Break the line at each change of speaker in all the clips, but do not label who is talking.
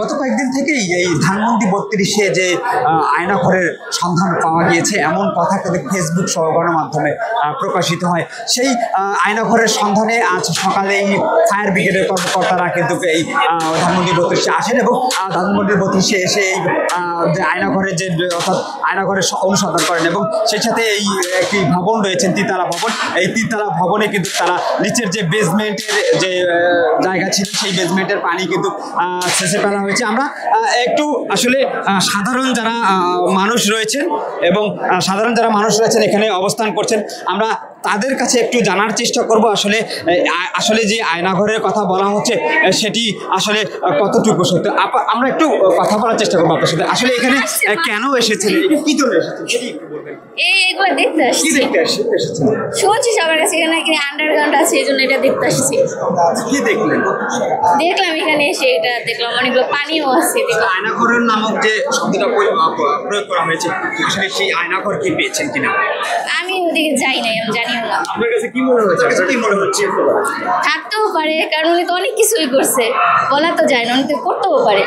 গত কয়েকদিন থেকেই এই ধানমন্ডি ৩২-এ যে আয়নাঘরের সন্ধান পাওয়া গিয়েছে এমন কথা কিন্তু ফেসবুক সহ গণমাধ্যমে প্রকাশিত হয়। সেই আয়নাঘরের সন্ধানে আজ সকালে এই ফায়ার ব্রিগেডের কর্মকর্তারা কিন্তু এই ধানমন্ডি ৩২-এ আসেন এবং ধানমন্ডি ৩২-এ এসে এই যে আয়নাঘরের যে অর্থাৎ আয়নাঘরের অনুসন্ধান করেন এবং সেই সাথে এই একটি ভবন রয়েছেন তিনতলা ভবন, এই তিনতলা ভবনে কিন্তু তারা নিচের যে বেসমেন্টের যে জায়গা ছিল সেই বেসমেন্টের পানি কিন্তু শেষে ফেলা হয়েছে। আমরা একটু আসলে সাধারণ যারা মানুষ রয়েছেন এবং সাধারণ যারা মানুষ রয়েছেন এখানে অবস্থান করছেন, আমরা তাদের কাছে একটু জানার চেষ্টা করব আসলে যে আয়নাঘরের কথা বলা হচ্ছে সেটি আসলে কতটুকু সত্য। আমরা একটু কথা বলার চেষ্টা করবো আপনার সাথে। আসলে এখানে কেন এসেছেন, কি জন্য এসেছেন সেটি একটু বলবেন।
এইগুলো দেখতে আসছি, শুনছি সবার কাছে এখানে আন্ডারগ্রাউন্ড আছে, এই জন্য এটা দেখতে আসছি।
কি দেখলেন?
দেখলাম এখানে এসে এটা দেখলাম অনেকগুলো পানিও আছে।
আয়নাঘরের নামক যে শব্দটা প্রয়োগ করা হয়েছে, আসলে সেই আয়নাঘর কি পেয়েছেন কিনা?
আমি ওদিকে যাই নাই, আমি জানিও না।
আপনার কাছে কি মনে হচ্ছে? কি মনে হচ্ছে?
থাকতেও পারে, কারণ উনি তো অনেক কিছুই করছে, বলা তো যায় না, উনি তো করতেও পারে।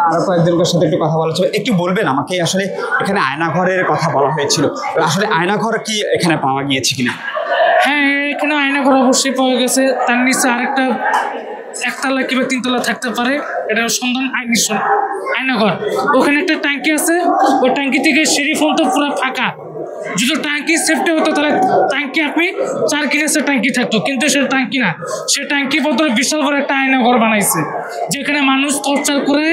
আরো কয়েকজনের সাথে একটু কথা বলা ছিল, একটু বলবেন আমাকে আসলে এখানে আয়নাঘরের কথা বলা হয়েছিল, আসলে আয়নাঘর কি এখানে পাওয়া গিয়েছে কিনা?
হ্যাঁ, এখানে আয়নাঘর অবশ্যই পাওয়া গেছে। তার নিচে আরেকটা একতলা কিংবা তিনতলা থাকতে পারে, এটা সন্ধান আয়নাঘর। ওখানে একটা ট্যাঙ্কি আছে, ওই ট্যাঙ্কি থেকে সিঁড়ি পর্যন্ত পুরো ফাঁকা। যদি ট্যাঙ্কি সেফটি হতো তাহলে ট্যাঙ্কি আপনি 4 গ্লাসের ট্যাঙ্কি থাকতো, কিন্তু সে ট্যাঙ্কি না, সে ট্যাঙ্কি বদলে বিশাল বড় একটা আয়নাঘর বানাইছে, যেখানে মানুষ টর্চার করে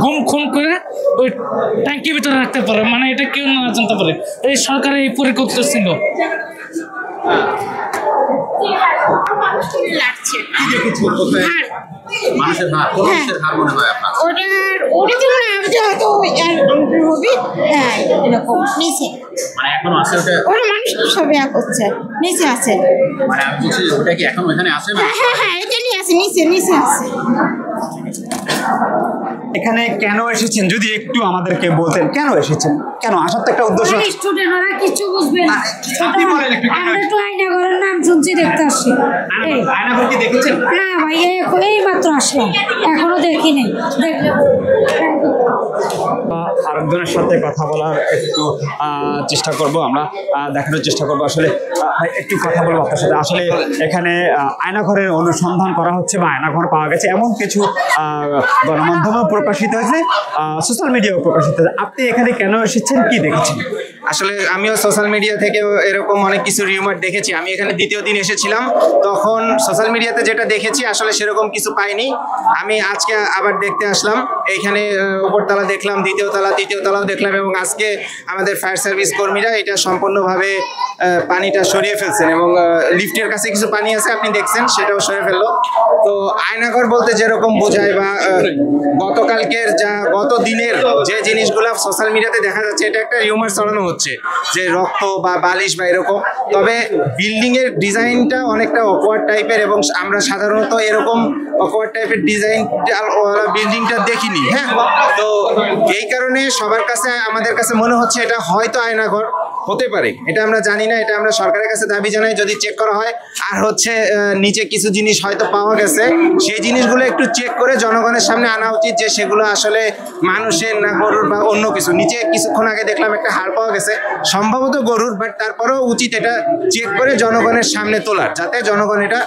গুম খুন করে ওই ট্যাঙ্কির ভিতরে রাখতে পারে। মানে এটা কেউ না জানতে পারে, এই সরকারের এই পরিকল্পনা ছিল।
সবই করছে নিচে আছে, নিচে আছে।
এখানে কেন এসেছেন যদি একটু আমাদেরকে বলতেন, কেন এসেছেন, কেন আসার তো একটা উদ্দেশ্য।
স্টুডেন্টরা কিছু বুঝবে না, আমরা তো আয়নাঘরের নাম শুনছি, দেখতে আসছি।
আয়নাঘর কি দেখেছেন?
না ভাই, এই মাত্র আসলাম, এখনো দেখিনি। দেখলে
আরেকজনের সাথে কথা বলার একটু চেষ্টা করব, আমরা দেখানোর চেষ্টা করব আসলে একটু কথা বলবো আপনার সাথে। আসলে এখানে আয়নাঘরের অনুসন্ধান করা হচ্ছে বা আয়নাঘর পাওয়া গেছে এমন কিছু গণমাধ্যমেও প্রকাশিত হয়েছে, সোশ্যাল মিডিয়াও প্রকাশিত হয়েছে। আপনি এখানে কেন এসেছেন, কি দেখেছেন?
আসলে আমিও সোশ্যাল মিডিয়া থেকে এরকম অনেক কিছু রিউমার দেখেছি। আমি এখানে দ্বিতীয় দিন এসেছিলাম, তখন সোশ্যাল মিডিয়াতে যেটা দেখেছি আসলে সেরকম কিছু পাইনি। আমি আজকে আবার দেখতে আসলাম, এইখানে উপরতলা দেখলাম, দ্বিতীয় তলা তৃতীয় তলাও দেখলাম, এবং আজকে আমাদের ফায়ার সার্ভিস কর্মীরা এটা সম্পূর্ণভাবে পানিটা সরিয়ে ফেলছেন এবং লিফটের কাছে কিছু পানি আছে আপনি দেখছেন, সেটাও সরিয়ে ফেললো। তো আয়নাঘর বলতে যেরকম বোঝায় বা গত দিনের যে জিনিসগুলো সোশ্যাল মিডিয়াতে দেখা যাচ্ছে, এটা একটা রিউমার ছড়ানো হচ্ছে যে রক্ত বা বালিশ বা এরকম। তবে বিল্ডিং এর ডিজাইনটা অনেকটা অকওয়ার্ড টাইপের, এবং আমরা সাধারণত এরকম অকওয়ার্ড টাইপের ডিজাইন বিল্ডিংটা দেখিনি। হ্যাঁ, তো এই কারণে সবার কাছে আমাদের কাছে মনে হচ্ছে এটা হয়তো আয়নাঘর হতে পারে, এটা আমরা জানি না, এটা আমরা সরকারের কাছে দাবি জানাই যদি চেক করা হয়। আর হচ্ছে নিচে কিছু জিনিস হয়তো পাওয়া গেছে, সেই জিনিসগুলো একটু চেক করে জনগণের সামনে আনা উচিত যে সেগুলো আসলে মানুষের না গরুর বা অন্য কিছু। নিচে কিছুক্ষণ আগে দেখলাম একটা হাড় পাওয়া গেছে, সম্ভবত গরুর, বাট তারপরেও উচিত এটা চেক করে জনগণের সামনে তোলার, যাতে জনগণ এটা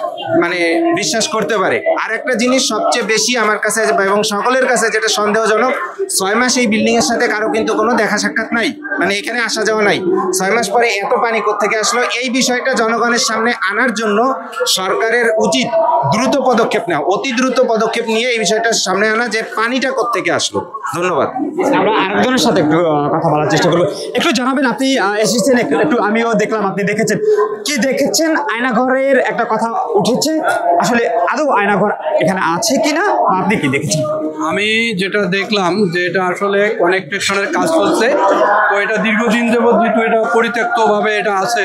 মানে বিশ্বাস করতে পারে। আর একটা জিনিস সবচেয়ে বেশি আমার কাছে এবং সকলের কাছে যেটা সন্দেহজনক, 6 মাস এই বিল্ডিং এর সাথে কারো কিন্তু কোনো দেখা সাক্ষাৎ নাই, মানে এখানে আসা যাওয়া নাই। 6 মাস পরে এত পানি কোত্থেকে আসলো, এই বিষয়টা জনগণের সামনে আনার জন্য সরকারের উচিত দ্রুত পদক্ষেপ নেওয়া, অতি দ্রুত পদক্ষেপ নিয়ে এই বিষয়টা সামনে আনা যে পানিটা কোত্থেকে আসলো। ধন্যবাদ।
আমরা আরেকজনের সাথে একটু কথা বলার চেষ্টা করবো, একটু জানাবেন আপনি এসেছেন একটু, আমিও দেখলাম আপনি দেখেছেন, কি দেখেছেন? আয়নাঘরের একটা কথা উঠেছে, আসলে আদৌ আয়নাঘর এখানে আছে কিনা, আপনি কি দেখেছেন?
আমি যেটা দেখলাম যে এটা আসলে কনেকট্রেশনের কাজ চলছে, তো এটা দীর্ঘদিন যাবৎ যেহেতু এটা পরিত্যক্তভাবে এটা আছে,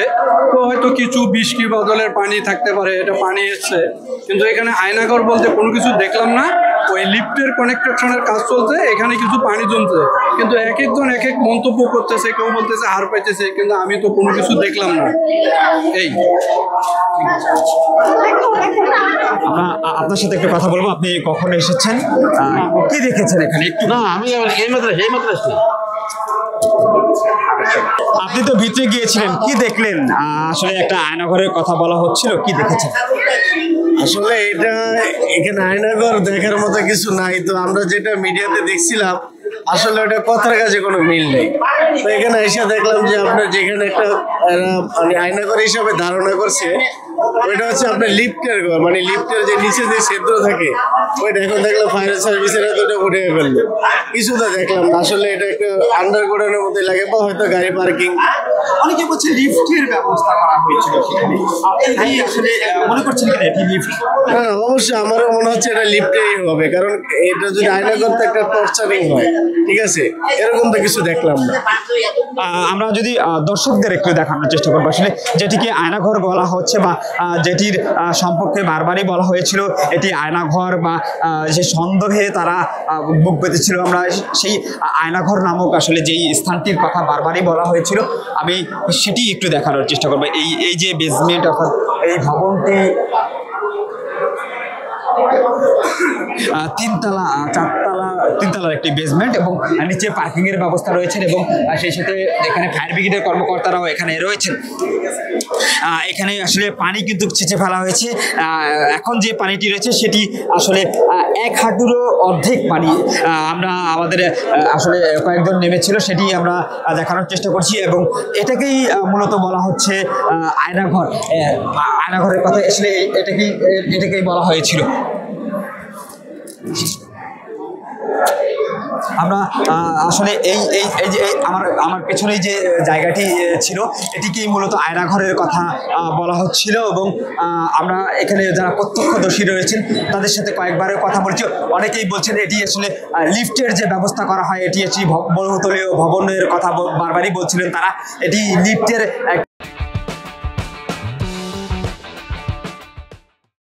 তো হয়তো কিছু বৃষ্টি বদলের পানি থাকতে পারে, এটা পানি এসছে, কিন্তু এখানে আয়নাঘর বলতে কোনো কিছু দেখলাম না। ওই লিফটের কনস্ট্রাকশনের কাজ চলছে, এখানে কিছু পানি জমছে, কিন্তু এক একজন এক এক মন্তব্য করতেছে, কেউ বলতেছে হার পাইতেছে, কিন্তু আমি তো কোনো কিছু দেখলাম না। এই
আমরা আপনার সাথে একটু কথা বলবো। আপনি কখন এসেছেন, কি দেখেছেন এখানে একটু?
না, আমি এইমাত্র আসছি।
আপনি তো ভিতরে গিয়েছিলেন, কি দেখলেন? আসলে একটা আয়নাঘরের কথা বলা হচ্ছিল, কি দেখেছেন?
আসলে এখানে আয়নাঘর দেখার মতো কিছু নাই, তো আমরা যেটা মিডিয়াতে দেখছিলাম আসলে ওটা কথার কাছে কোনো মিল নেই। তো এখানে এসে দেখলাম যে আপনার যেখানে একটা মানে আয়নাঘর হিসাবে ধারণা করছে, ওইটা হচ্ছে আপনার লিফটের ঘর, মানে লিফটের যে নিচে যে ছিদ্র থাকে ওইটা এখন দেখলাম ফায়ার সার্ভিসেরা তো ওটা উঠে ফেললো। কিছুটা দেখলাম না, আসলে এটা একটা আন্ডারগ্রাউন্ডের মধ্যে লাগে, বা হয়তো গাড়ি পার্কিং।
অনেকে বলছে লিফটের ব্যবস্থা করা হয়েছিল সেখানে, আপনি আসলে মনে করছেন কিনা এটি লিফট?
না, অবশ্যই আমারও মনে হচ্ছে এটা লিফটেই হবে, কারণ এটা যদি আয়নাঘর তো একটা টর্চারিং হয়, ঠিক আছে, এরকম তো কিছু দেখলাম না।
আমরা যদি দর্শকদের একটু দেখানোর চেষ্টা করবো আসলে যেটিকে আয়নাঘর বলা হচ্ছে, বা যেটির সম্পর্কে বারবারই বলা হয়েছিল এটি আয়নাঘর, বা যে সন্দেহে তারা বুক পেতেছিল, আমরা সেই আয়নাঘর নামক আসলে যেই স্থানটির কথা বারবারই বলা হয়েছিল, আমি সেটি একটু দেখানোর চেষ্টা করবো। এই যে বেসমেন্ট, অর্থাৎ এই ভবনটি তিনতলার একটি বেসমেন্ট, এবং নিচে পার্কিং এর ব্যবস্থা রয়েছে, এবং সেই সাথে এখানে ফায়ার ব্রিগেডের কর্মকর্তারাও এখানে রয়েছেন। এখানে আসলে পানি কিন্তু ছেঁচে ফেলা হয়েছে। এখন যে পানিটি রয়েছে সেটি আসলে 1 হাঁটুরও অর্ধেক পানি। আমরা আমাদের আসলে কয়েকজন নেমেছিল, সেটি আমরা দেখানোর চেষ্টা করছি, এবং এটাকেই মূলত বলা হচ্ছে আয়নাঘর। আয়নাঘরের কথা আসলে এটাকেই বলা হয়েছিল। আমরা আসলে এই যে আমার পেছনেই যে জায়গাটি ছিল এটিকেই মূলত আয়নাঘরের কথা বলা হচ্ছিল, এবং আমরা এখানে যারা প্রত্যক্ষদর্শী রয়েছেন তাদের সাথে কয়েকবারও কথা বলছি। অনেকেই বলছেন এটি আসলে লিফটের যে ব্যবস্থা করা হয় এটি বহুতলীয় ভবনের কথা বারবারই বলছিলেন তারা। এটি লিফটের